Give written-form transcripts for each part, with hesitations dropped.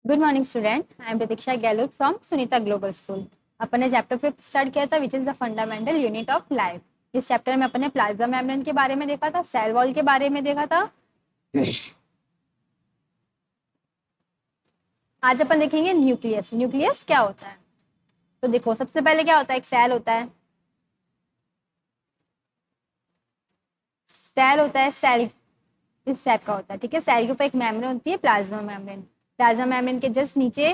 Good morning student, I am Pratiksha Gahlot from Sunita global school. अपन ने chapter 5 start किया था which is the fundamental unit of life. इस chapter में अपन ने प्लाज्मा मेम्ब्रेन के बारे में देखा था, सेल वॉल के बारे में देखा था। आज अपन देखेंगे न्यूक्लियस। न्यूक्लियस क्या होता है? तो देखो, सबसे पहले क्या होता है, एक सेल होता है। सेल होता है, सेल इस टाइप का होता है, ठीक है। सेल के ऊपर एक मेम्ब्रेन होती है, प्लाज्मा मेम्ब्रेन। प्लाज्मा मेम्ब्रेन के जस्ट नीचे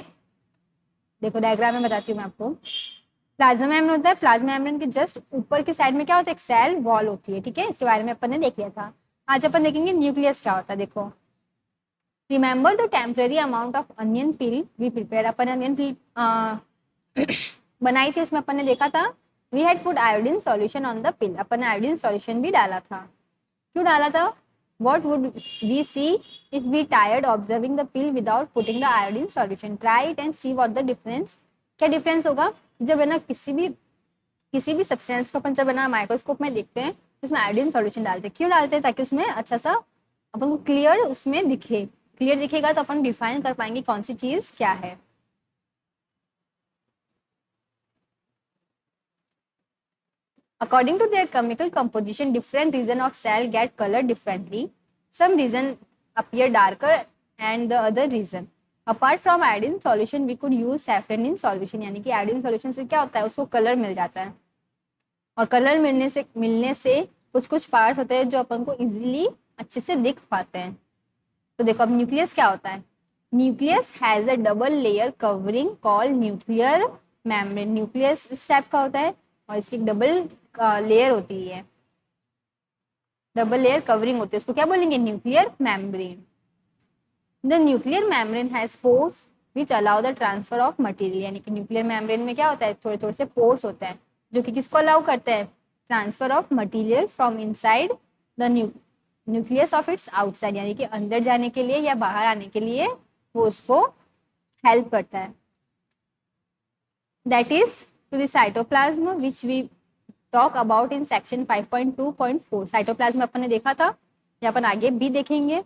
देखो, डायग्राम में बताती हूँ मैं आपको। प्लाज्मा मेम्ब्रेन होता है, प्लाज्मा मेम्ब्रेन के जस्ट ऊपर के साइड में क्या होता है, एक सेल वॉल होती है, ठीक है। इसके बारे में अपन ने देख लिया था। आज अपन देखेंगे न्यूक्लियस क्या होता है। देखो, remember the temporary amount of onion peel we prepare. अपन अनियन पील बनाई थी, उसमें अपन ने देखा था we had put iodine solution on the peel. अपन ने आयोडीन सॉल्यूशन भी डाला था। क्यों डाला था? What would we see if we tired observing the pill without putting the iodine solution? Try it and see what the difference। क्या difference होगा जब है ना किसी भी सब्सटेंस को अपन जब है ना माइक्रोस्कोप में देखते हैं तो उसमें आयोडीन सॉल्यूशन डालते हैं। क्यों डालते हैं? ताकि उसमें अच्छा सा अपन को क्लियर उसमें दिखे। क्लियर दिखेगा तो अपन डिफाइन कर पाएंगे कौन सी चीज क्या है। According to their chemical composition, different region of cell get colored differently. Some region appear darker and the other region. Apart from iodine solution, we could use saffron in solution। यानी कि iodine solution से क्या होता है, उसको colour मिल जाता है। और कलर मिलने से कुछ कुछ पार्ट्स होते हैं जो अपन को इजीली अच्छे से दिख पाते हैं। तो देखो, अब न्यूक्लियस क्या होता है। Nucleus has a double layer covering called nuclear membrane. Nucleus इस टाइप का होता है और इसकी डबल लेयर होती है, डबल लेयर कवरिंग होती है, उसको क्या बोलेंगे, nuclear membrane. The nuclear membrane has pores which allow the transfer of material. यानी कि न्यूक्लियर मेम्ब्रेन में क्या होता है, थोड़े थोड़े से पोर्स होते हैं जो कि किसको अलाउ करते हैं, transfer of material from inside the nucleus of its outside. यानी कि अंदर जाने के लिए या बाहर आने के लिए वो उसको हेल्प करता है। That is to the cytoplasm which we talk about in section 5.2.4। Cytoplasm अपन ने देखा था, या अपन आगे भी देखेंगे।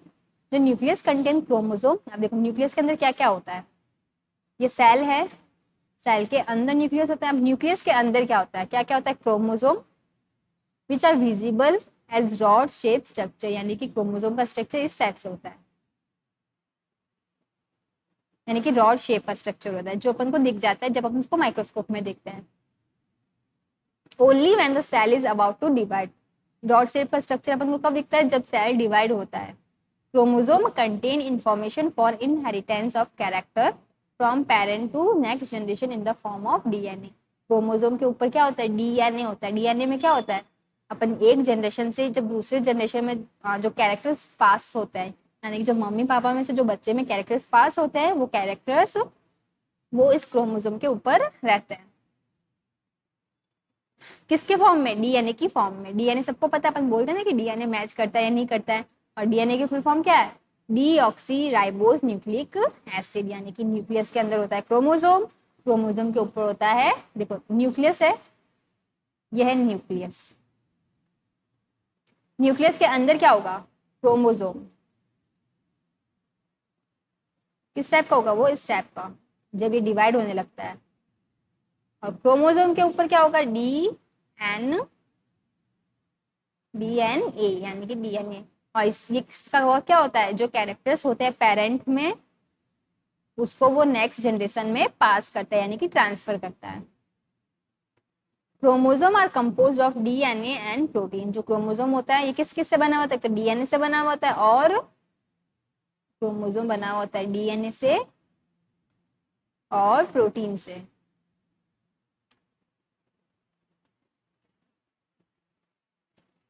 जो न्यूक्लियस कंटेन क्रोमोसोम। अब देखो, न्यूक्लियस के अंदर क्या क्या होता है। ये सेल है, सेल के अंदर न्यूक्लियस होता है। अब न्यूक्लियस के अंदर क्या होता है, क्या क्या होता है, chromosome which are visible as rod shape structure. यानी कि क्रोमोसोम का स्ट्रक्चर इस टाइप से होता है, यानी कि रॉड शेप का स्ट्रक्चर होता है जो अपन को दिख जाता है जब अपन उसको माइक्रोस्कोप में देखते हैं। Only when the cell is about to divide. Dot shape का स्ट्रक्चर अपन को कब दिखता है, जब सेल डिवाइड होता है। Chromosome contain information for inheritance of character from parent to next generation in the form of DNA. Chromosome के ऊपर क्या होता है, डीएनए होता है। डीएनए में क्या होता है, अपन एक जनरेशन से जब दूसरे जनरेशन में जो कैरेक्टर्स पास होते हैं, यानी कि जो मम्मी पापा में से जो बच्चे में कैरेक्टर्स पास होते हैं, वो कैरेक्टर्स वो इस क्रोमोसोम के ऊपर रहते हैं। किसके फॉर्म में, डीएनए की फॉर्म में। डीएनए सबको पता है, अपन बोलते हैं ना कि डीएनए मैच करता है या नहीं करता है। और डीएनए की फुल फॉर्म क्या है, डीऑक्सी राइबोस न्यूक्लिक एसिड। यानी कि न्यूक्लियस के अंदर होता है क्रोमोसोम, क्रोमोसोम के ऊपर होता है, देखो न्यूक्लियस है, यह है न्यूक्लियस। न्यूक्लियस के अंदर क्या होगा, क्रोमोसोम। किस टाइप का होगा वो, इस टाइप का, जब ये डिवाइड होने लगता है। और क्रोमोसोम के ऊपर क्या होगा, डीएनए यानी कि डीएनए। और ये इसका वो क्या होता है, जो कैरेक्टर्स होते हैं पेरेंट में, उसको वो नेक्स्ट जनरेशन में पास करता है, यानी कि ट्रांसफर करता है। Chromosome are composed of DNA and protein. जो क्रोमोसोम होता है ये किस किस से बना हुआ होता है, तो डीएनए से बना हुआ होता है, और क्रोमोसोम बना हुआ होता है डीएनए से और प्रोटीन से।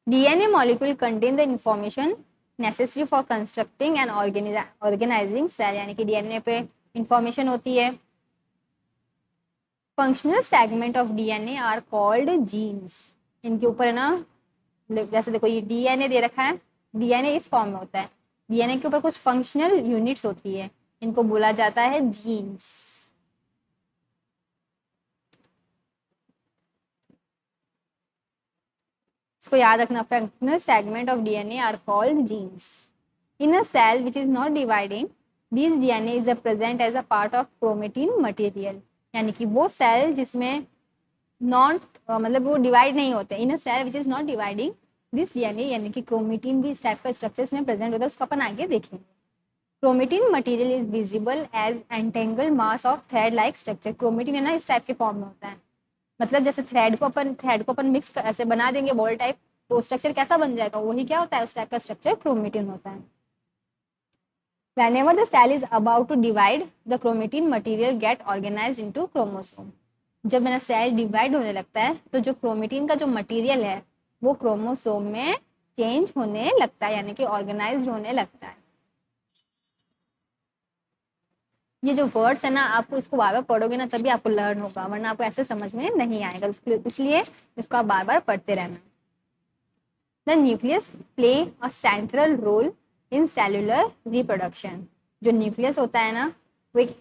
DNA molecule contain the information necessary for constructing and organizing cell। यानी कि डीएनए पे इंफॉर्मेशन होती है। Functional segment of DNA are called genes. इनके ऊपर है ना, जैसे देखो ये डीएनए दे रखा है, डीएनए इस फॉर्म में होता है। डीएनए के ऊपर कुछ फंक्शनल यूनिट्स होती है, इनको बोला जाता है जीन्स। इसको याद रखना, functional segment of DNA are called genes. In a cell which is not dividing, this DNA is present as a part of chromatin material, यानी कि वो सेल जिसमें नॉट मतलब वो डिवाइड नहीं होते, in a cell which is not dividing this DNA, यानी कि क्रोमेटिन भी इस टाइप का स्ट्रक्चर्स में प्रेजेंट होता है, उसको अपन आगे देखेंगे। Chromatin material is visible as entangle mass of thread like structure. Chromatin है ना इस टाइप के फॉर्म में होता है, मतलब जैसे थ्रेड को अपन मिक्स ऐसे बना देंगे बॉल टाइप, तो स्ट्रक्चर कैसा बन जाएगा, वही क्या होता है उस टाइप का स्ट्रक्चर क्रोमेटिन होता है। Whenever the cell is about to divide, the chromatin material get organized into chromosome. जब मेरा सेल डिवाइड होने लगता है तो जो क्रोमेटिन का जो मटेरियल है वो क्रोमोसोम में चेंज होने लगता है, यानी कि ऑर्गेनाइज होने लगता है। ये जो वर्ड्स है ना, आपको इसको बार बार पढ़ोगे ना तभी आपको लर्न होगा, वरना आपको ऐसे समझ में नहीं आएगा, इसलिए इसको आप बार बार पढ़ते रहना। The nucleus play a central role in cellular reproduction. जो न्यूक्लियस होता है ना वो एक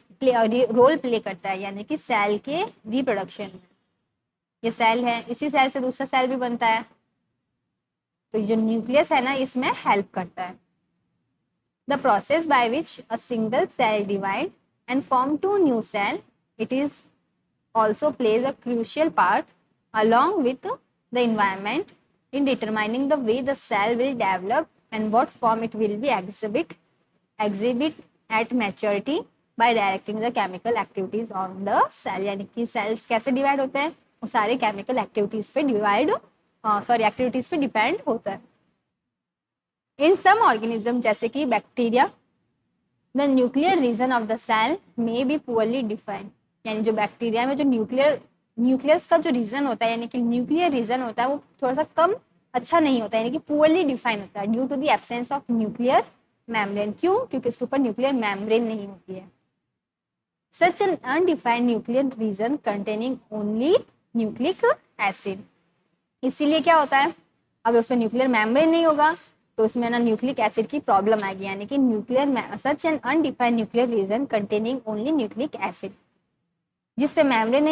रोल प्ले करता है, यानी कि सेल के रिप्रोडक्शन में। ये सेल है, इसी सेल से दूसरा सेल भी बनता है, तो जो न्यूक्लियस है ना इसमें हेल्प करता है। The process by which a single cell divide and form two new cell, it is also plays a crucial part along with the environment in determining the way the cell will develop and what form it will be exhibit at maturity by directing the chemical activities on the cell। यानी कि cells कैसे divide होते हैं, वो सारे chemical activities पे activities पे depend होता है। इन सम ऑर्गेनिज्म जैसे कि bacteria, the nuclear region of the cell may be poorly defined, यानी जो बैक्टीरिया में जो न्यूक्लियस का जो रीजन होता है, यानी कि न्यूक्लियर रीजन होता है वो थोड़ा सा कम अच्छा नहीं होता है, यानी कि पुअरली डिफाइन होता है due to the absence of nuclear membrane. क्यों? क्योंकि इसके ऊपर न्यूक्लियर मेम्ब्रेन नहीं होती है। Such an undefined nuclear region containing only nucleic acid, इसीलिए क्या होता है अगर उसमें न्यूक्लियर मेम्ब्रेन नहीं होगा तो उसमें ना न्यूक्लिक एसिड की प्रॉब्लम आएगी, यानी कि such an undefined nuclear region containing only nucleic acid. जिस पे मेम्ब्रेन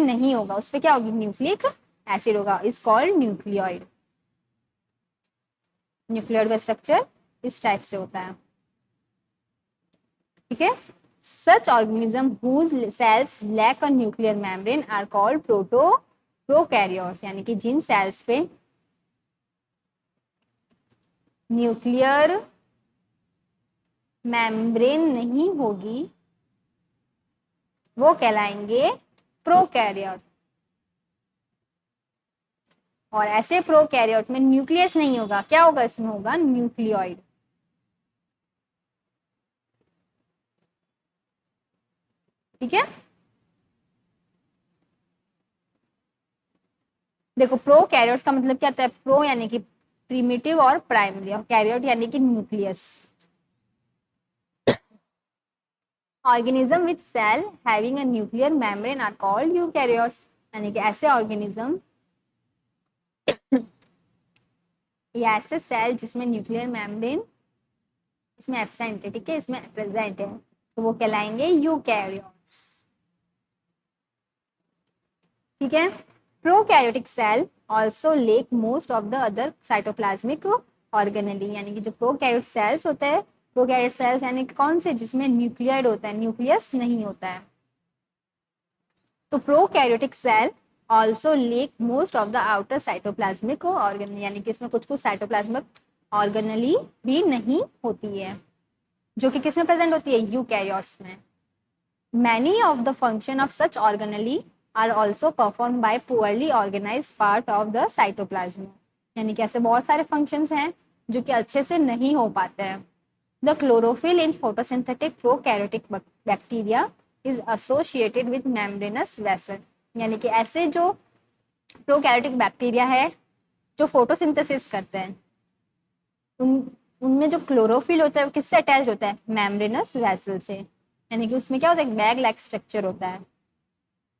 नहीं होगा उस पे क्या होगी, न्यूक्लिक एसिड होगा, इज कॉल्ड न्यूक्लियोइड। न्यूक्लियोइड का स्ट्रक्चर इस टाइप से होता है, ठीक है। Such organism whose cells lack a nuclear membrane are called prokaryotes, यानी कि जिन सेल्स पे न्यूक्लियर मेम्ब्रेन नहीं होगी वो कहलाएंगे प्रोकैरियोट, और ऐसे प्रोकैरियोट में न्यूक्लियस नहीं होगा, क्या होगा इसमें होगा न्यूक्लियोइड, ठीक है। देखो प्रोकैरियोट्स का मतलब क्या होता है, प्रो यानी कि प्रिमिटिव और प्राइमरी, और कैरियोट यानी कि nucleus. Organism with cell having a nuclear membrane are called eukaryotes, यानी कि ऐसे ऑर्गेनिज्म या ऐसे सेल जिसमें न्यूक्लियर मेम्ब्रेन इसमें एब्सेंट है, ठीक है, इसमें प्रेजेंट है, तो वो कहलाएंगे यूकैरियोट्स, ठीक है। Prokaryotic cell also lack most of the other cytoplasmic organelles, यानी कि जो प्रोकैरियोट सेल्स होते हैं, प्रोकैरियोट सेल्स यानी कि कौन से जिसमें न्यूक्लियोइड होता है, न्यूक्लियस नहीं होता है, तो prokaryotic cell also lack most of the outer cytoplasmic organelle, यानी कि इसमें कुछ साइटोप्लाज्मिक ऑर्गेनेली भी नहीं होती है, जो कि किसमें प्रेजेंट होती है, यूकैरियोट्स में। Many of the function of such organelles are also perform by poorly organise part of the cytoplasm, यानी कि ऐसे बहुत सारे फंक्शंस हैं जो कि अच्छे से नहीं हो पाते हैं। The chlorophyll in photosynthetic prokaryotic bacteria is associated with membranes vessel, यानी कि ऐसे जो प्रोकैरियोटिक बैक्टीरिया है जो फोटोसिंथेसिस करते हैं उनमें जो क्लोरोफिल होता है वो किससे अटैच होता है, मेम्ब्रेनस वेसल से, यानी कि उसमें क्या होता है, एक बैग लाइक स्ट्रक्चर होता है,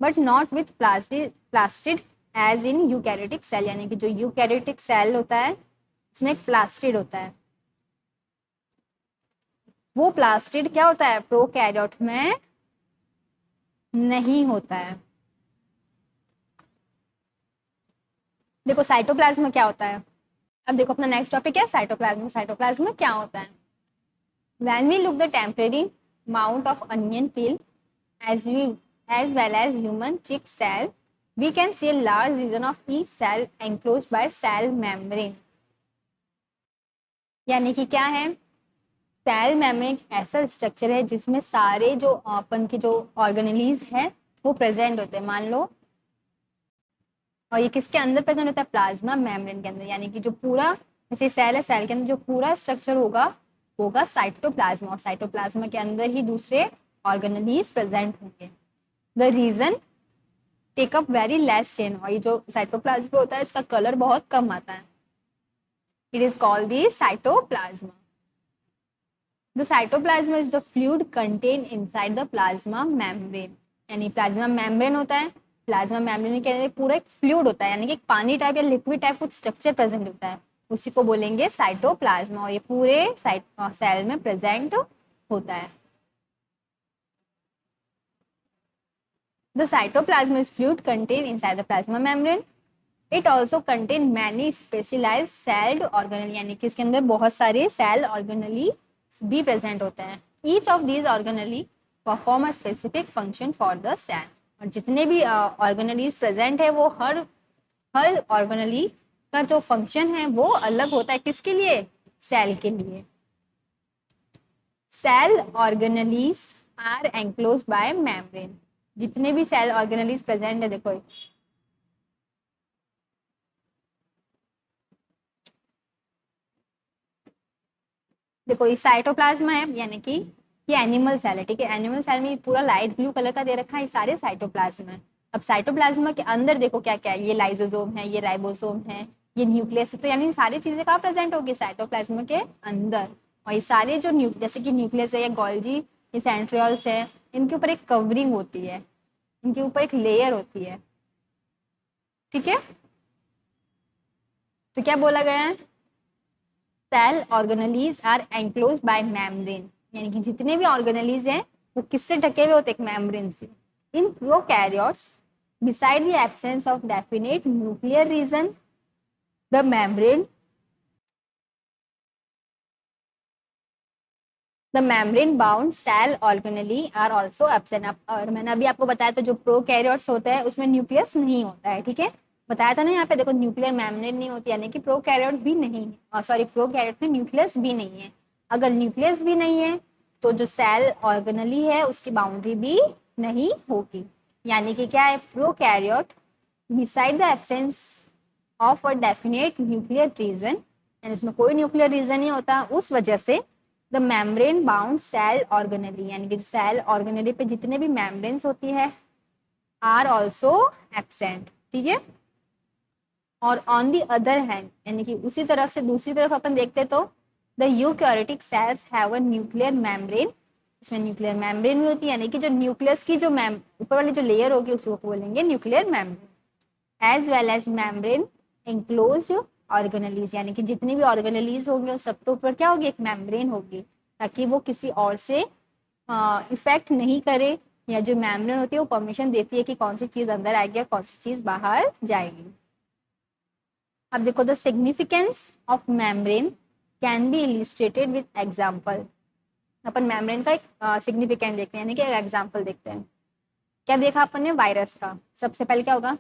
but not with plastid as in eukaryotic cell, यानी कि जो यूकैरियोटिक सेल होता है उसमें एक प्लास्टिड होता है, वो प्लास्टिड क्या होता है प्रोकैरियोट में नहीं होता है। देखो साइटोप्लाज्म में क्या होता है, अब देखो अपना नेक्स्ट टॉपिक है साइटोप्लाज्म। साइटोप्लाज्म में क्या होता है, When we look the temporary mount of onion peel as well as human chick cell, we can see a large region of each cell enclosed by cell membrane. यानी कि क्या है, cell membrane एक ऐसा स्ट्रक्चर है जिसमें सारे जो अपन के जो ऑर्गेनेलीज है वो प्रेजेंट होते हैं, मान लो। और ये किसके अंदर प्रेजेंट होता है, प्लाज्मा मेम्ब्रेन के अंदर। यानी कि जो पूरा जैसे सेल है, सेल के अंदर जो पूरा स्ट्रक्चर होगा साइटोप्लाज्मा, और साइटोप्लाज्मा के अंदर ही दूसरे ऑर्गेनेलीज प्रेजेंट होंगे। The region take up very less chain, और ये जो साइटोप्लाज्मा होता है इसका कलर बहुत कम आता है। It is called the cytoplasm. The cytoplasm is the fluid contained inside the plasma membrane. यानी प्लाज्मा मेम्ब्रेन होता है, प्लाज्मा मेम्ब्रेन के अंदर पूरा एक फ्लूइड होता है, यानी कि एक पानी टाइप या लिक्विड टाइप कुछ स्ट्रक्चर प्रेजेंट होता है, उसी को बोलेंगे साइटोप्लाज्मा। और ये पूरे सेल में प्रेजेंट होता है। The cytoplasm is fluid contained inside the plasma membrane. It also contain many specialized celled organelle, यानी कि इसके अंदर बहुत सारे सेल ऑर्गेनली भी प्रेजेंट होते हैं। Each of these organelles perform a specific function for the cell. और जितने भी ऑर्गेनलीज प्रेजेंट है वो हर ऑर्गेनली का जो फंक्शन है वो अलग होता है, किसके लिए, सेल के लिए। Cell organelles are enclosed by membrane. जितने भी सेल ऑर्गेनलीज प्रेजेंट है, देखो ये साइटोप्लाज्मा है, यानी कि ये एनिमल सेल है, ठीक है। एनिमल सेल में पूरा लाइट ब्लू कलर का दे रखा है, ये सारे साइटोप्लाज्मा है। अब साइटोप्लाज्मा के अंदर देखो क्या क्या है, ये लाइसोसोम है, ये राइबोसोम है, ये न्यूक्लियस है। तो यानी सारी चीजें कहाँ प्रेजेंट होगी, साइटोप्लाज्मा के अंदर। और ये सारे जो जैसे कि न्यूक्लियस है या गोल्जी, ये सेंट्रियोल्स है, इनके ऊपर एक कवरिंग होती है, इनके ऊपर एक लेयर होती है, ठीक है। तो क्या बोला गया है, cell organelles are enclose by membrane, यानी कि जितने भी ऑर्गेनलीज हैं वो किससे ढके हुए होते हैं, मेम्ब्रेन से। In prokaryotes beside the absence of definite nuclear region the membrane bound cell organelle are also absent. और मैंने अभी आपको बताया था जो प्रोकैरियोट्स होता है उसमें न्यूक्लियस नहीं होता है, ठीक है। बताया था ना, यहाँ पे देखो न्यूक्लियर मेम्ब्रेन नहीं होती, यानी कि प्रोकैरियोट भी नहीं है, सॉरी प्रोकैरियोट में न्यूक्लियस भी नहीं है। अगर न्यूक्लियस भी नहीं है तो जो सेल ऑर्गेनली है उसकी बाउंड्री भी नहीं होगी। यानी कि क्या है, prokaryote beside the absence of a definite nuclear reason, यानी इसमें कोई न्यूक्लियर रीजन नहीं होता, उस वजह से the membrane bound cell organelles, यानी कि जो सेल ऑर्गेनली पे जितने भी मेम्ब्रेन्स होती है आर ऑल्सो एब्सेंट, ठीक है। और ऑन दी अदर हैंड, यानी कि उसी तरफ से दूसरी तरफ अपन देखते तो the eukaryotic cells have a nuclear membrane. इसमें न्यूक्लियर मेम्ब्रेन भी होती है, यानी कि जो न्यूक्लियस की जो ऊपर वाली जो लेयर होगी उसको बोलेंगे nuclear membrane. As well as membrane enclose organelles, यानी कि जितनी भी ऑर्गेनलीज होंगे उस सबके ऊपर क्या होगी, एक मेम्ब्रेन होगी, ताकि वो किसी और से इफेक्ट नहीं करे, या जो मेम्ब्रेन होती है वो परमिशन देती है कि कौन सी चीज अंदर आएगी और कौन सी चीज बाहर जाएगी। अब देखो, the significance of membrane can be illustrated with example. Upon membrane का एक सिग्निफिकेंट देखते हैं, यानी कि एक एग्जाम्पल देखते हैं। क्या देखा अपन ने, वायरस का। सबसे पहले क्या होगा,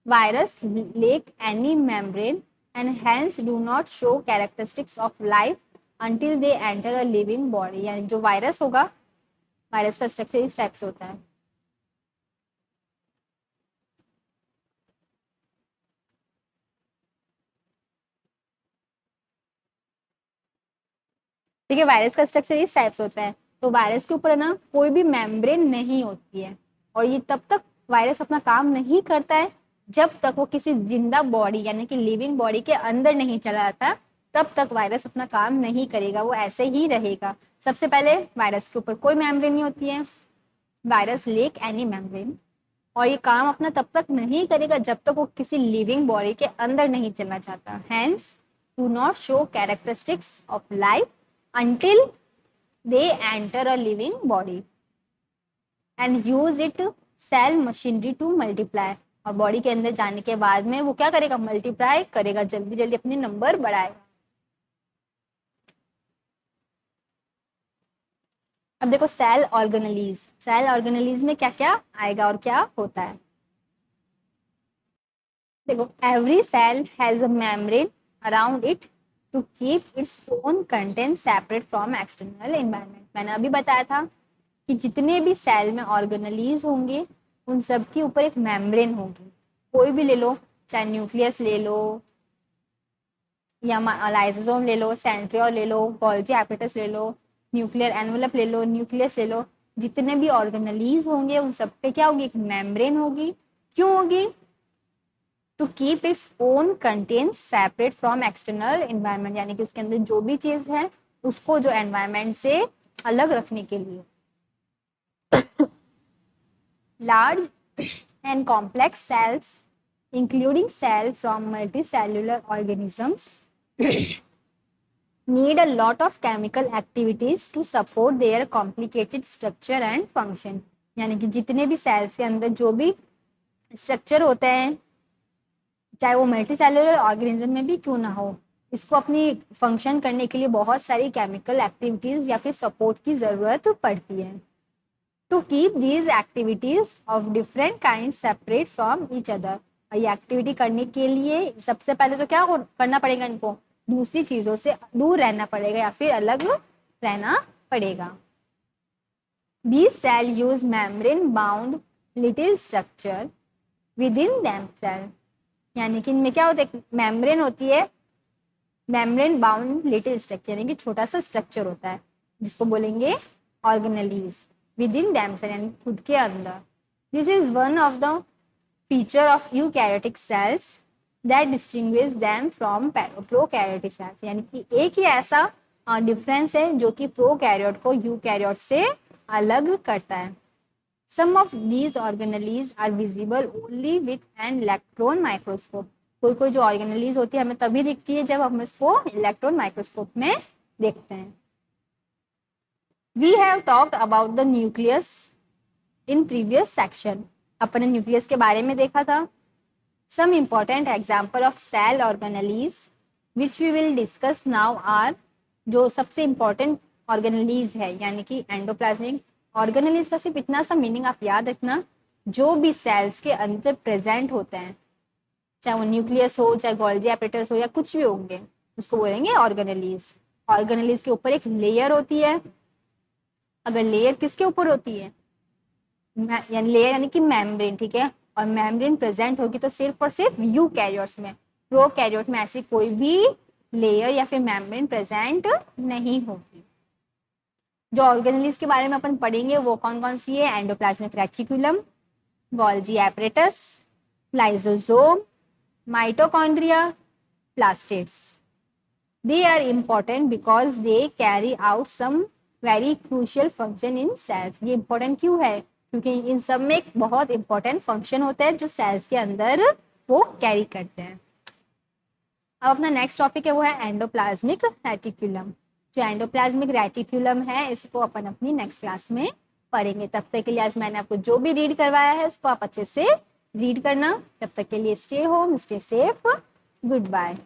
virus lake any membrane and hence do not show characteristics of life until they enter a living body. यानी जो वायरस होगा, वायरस का स्ट्रक्चर इस टाइप से होता है। ठीक है, वायरस का स्ट्रक्चर इस टाइप से होता है। तो वायरस के ऊपर ना कोई भी मेम्ब्रेन नहीं होती है, और ये तब तक वायरस अपना काम नहीं करता है जब तक वो किसी जिंदा बॉडी यानी कि लिविंग बॉडी के अंदर नहीं चला जाता, तब तक वायरस अपना काम नहीं करेगा, वो ऐसे ही रहेगा। सबसे पहले वायरस के ऊपर कोई मेम्ब्रेन नहीं होती है, वायरस लेक एनी मेम्ब्रेन, और ये काम अपना तब तक नहीं करेगा जब तक वो किसी लिविंग बॉडी के अंदर नहीं चलना चाहता। Hence do not show characteristics of life until they enter a living body and use it cell machinery to multiply। और बॉडी के अंदर जाने के बाद में वो क्या करेगा, मल्टीप्लाई करेगा, जल्दी जल्दी अपने नंबर बढ़ाएगा। अब देखो सेल ऑर्गेनेलीज में क्या क्या आएगा और क्या होता है। देखो every cell has a membrane around it to keep its own content separate from external environment. मैंने अभी बताया था कि जितने भी सेल में ऑर्गेनेलीज होंगे उन सब के ऊपर एक मेम्ब्रेन होगी। कोई भी ले लो, चाहे न्यूक्लियस ले लो या लाइसोसोम ले लो, सेंट्रियोल ले लो, गोल्जी एपिटस ले लो, न्यूक्लियर एनवलप ले लो, न्यूक्लियस ले लो, जितने भी ऑर्गेनेलीज होंगे उन सब पे क्या होगी, एक मेम्ब्रेन होगी। क्यों होगी? To keep its own content separate from external environment, यानी कि उसके अंदर जो भी चीज है उसको जो एनवायरनमेंट से अलग रखने के लिए। Large and complex cells including cell from multicellular organisms need a lot of chemical activities to support their complicated structure and function। यानी कि जितने भी सेल्स के अंदर जो भी स्ट्रक्चर होते हैं, चाहे वो मल्टीसेल्युलर ऑर्गेनिज्म में भी क्यों ना हो, इसको अपनी फंक्शन करने के लिए बहुत सारी केमिकल एक्टिविटीज या फिर सपोर्ट की जरूरत पड़ती है। To keep these activities of different kind separate from each other. ये एक्टिविटी करने के लिए सबसे पहले तो क्या करना पड़ेगा, इनको दूसरी चीजों से दूर रहना पड़ेगा या फिर अलग रहना पड़ेगा। These cell use membrane bound little structure within themselves, यानी कि इनमें क्या होता है, मेम्ब्रेन होती है, मेम्ब्रेन बाउंड लिटिल स्ट्रक्चर, यानी कि छोटा सा स्ट्रक्चर होता है जिसको बोलेंगे ऑर्गेनेलीज विद इन देमसेल्फ, यानी खुद के अंदर। This is one of the feature of eukaryotic cells that distinguish them from prokaryotic cells, यानी कि एक ही ऐसा डिफरेंस है जो कि प्रोकैरियोट को यूकैरियोट से अलग करता है। Some of these organelles are visible only with an electron microscope. कोई कोई जो ऑर्गेनेलीज होती है हमें तभी दिखती है जब हम इसको इलेक्ट्रॉन माइक्रोस्कोप में देखते हैं। We have talked about the nucleus in previous section. अपने न्यूक्लियस के बारे में देखा था। Some important example of cell organelles which we will discuss now are, जो सबसे इम्पॉर्टेंट ऑर्गेनेलीज है यानी कि एंडोप्लाज्मिक ऑर्गेनेलीज का सिर्फ इतना सा मीनिंग आप याद रखना, जो भी सेल्स के अंदर प्रेजेंट होते हैं, चाहे वो न्यूक्लियस हो, चाहे गोल्जी एपिटस हो या कुछ भी होंगे, उसको बोलेंगे ऑर्गेनेलीज। ऑर्गेनेलीज के ऊपर एक लेयर होती है। अगर लेयर किसके ऊपर होती है, यानी लेयर यानी कि मेम्ब्रेन, ठीक है, और मेम्ब्रेन प्रेजेंट होगी तो सिर्फ और सिर्फ यूकैरियोट्स में। प्रोकैरियोट में ऐसी कोई भी लेयर या फिर मेम्ब्रेन प्रेजेंट नहीं होगी। जो ऑर्गेनेलीज के बारे में अपन पढ़ेंगे वो कौन कौन सी है, endoplasmic reticulum, Golgi apparatus, lysosome, mitochondria, plastids. They are important because they carry out some very crucial function in cells। ये important क्यों है, क्योंकि इन सब में एक बहुत इंपॉर्टेंट फंक्शन होता है जो सेल्स के अंदर वो कैरी करते हैं। अब अपना नेक्स्ट टॉपिक है वो है एंडोप्लाज्मिक रेटिकुलम। जो एंडोप्लाज्मिक रेटिकुलम है इसको अपन अपनी नेक्स्ट क्लास में पढ़ेंगे। तब तक के लिए आज मैंने आपको जो भी रीड करवाया है उसको आप अच्छे से रीड करना। तब तक के लिए stay home, stay safe, good bye.